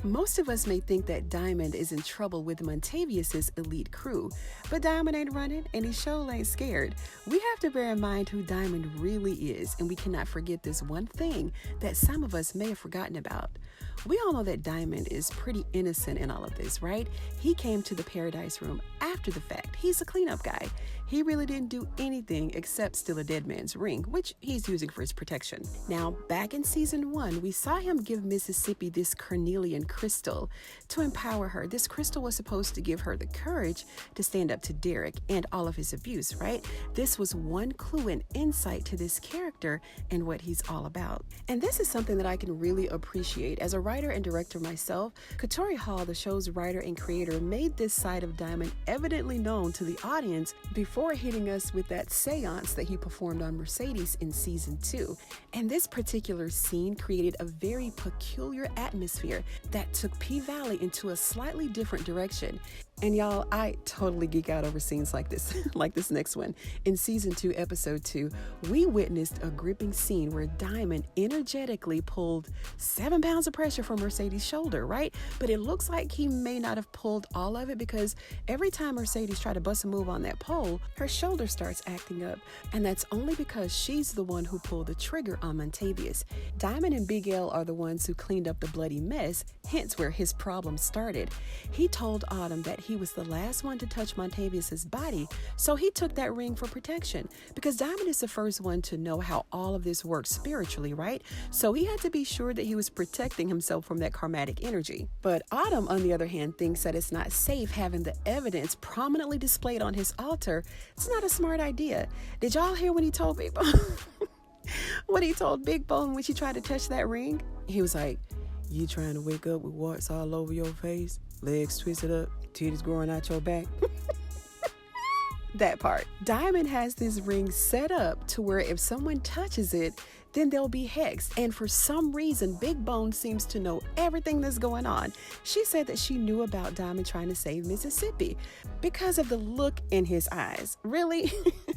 Most of us may think that Diamond is in trouble with Montavious' elite crew, but Diamond ain't running and he sure ain't scared. We have to bear in mind who Diamond really is, and we cannot forget this one thing that some of us may have forgotten about. We all know that Diamond is pretty innocent in all of this, right? He came to the Paradise Room after the fact. He's a cleanup guy. He really didn't do anything except steal a dead man's ring, which he's using for his protection. Now, back in season 1, we saw him give Mississippi this carnelian crystal to empower her. This crystal was supposed to give her the courage to stand up to Derek and all of his abuse, right? This was one clue and insight to this character and what he's all about. And this is something that I can really appreciate. As a writer and director myself, Katori Hall, the show's writer and creator, made this side of Diamond evidently known to the audience before hitting us with that seance that he performed on Mercedes in season 2. And this particular scene created a very peculiar atmosphere that took P-Valley into a slightly different direction. And y'all, I totally geek out over scenes like this, like this next one. In season 2, episode 2, we witnessed a gripping scene where Diamond energetically pulled 7 pounds of pressure from Mercedes' shoulder, right? But it looks like he may not have pulled all of it, because every time Mercedes tried to bust a move on that pole, her shoulder starts acting up. And that's only because she's the one who pulled the trigger on Montavious. Diamond and Big L are the ones who cleaned up the bloody mess, hence where his problem started. He told Autumn that he was the last one to touch Montavious' body, so he took that ring for protection, because Diamond is the first one to know how all of this works spiritually, right? So he had to be sure that he was protecting himself from that karmatic energy. But Autumn, on the other hand, thinks that it's not safe having the evidence prominently displayed on his altar. It's not a smart idea. Did y'all hear when he told Big Bone? What he told Big Bone when she tried to touch that ring? He was like, "You trying to wake up with warts all over your face, legs twisted up, titties growing out your back?" That part. Diamond has this ring set up to where if someone touches it, then they'll be hexed. And for some reason, Big Bone seems to know everything that's going on. She said that she knew about Diamond trying to save Mississippi because of the look in his eyes. Really?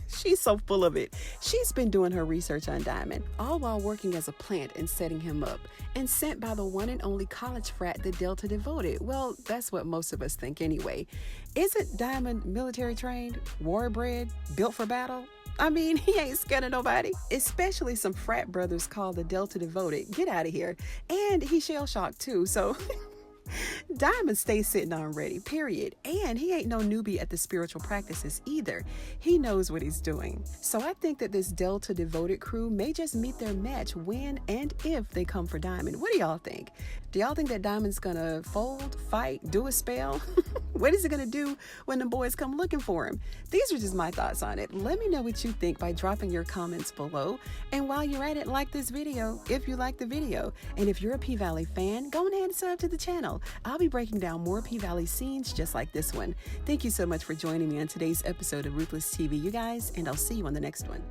She's so full of it. She's been doing her research on Diamond, all while working as a plant and setting him up, and sent by the one and only college frat, the Delta Devoted. Well, that's what most of us think anyway. Isn't Diamond military trained, war bred, built for battle? I mean, he ain't scared of nobody, especially some frat brothers called the Delta Devoted. Get out of here. And he's shell-shocked too, so Diamond stays sitting on ready, period. And he ain't no newbie at the spiritual practices either. He knows what he's doing. So I think that this Delta Devoted crew may just meet their match when and if they come for Diamond. What do y'all think? Do y'all think that Diamond's gonna fold, fight, do a spell? What is he gonna do when the boys come looking for him? These are just my thoughts on it. Let me know what you think by dropping your comments below. And while you're at it, like this video if you like the video. And if you're a P-Valley fan, go ahead and sub to the channel. I'll be breaking down more P-Valley scenes just like this one. Thank you so much for joining me on today's episode of Ruthless TV, you guys, and I'll see you on the next one.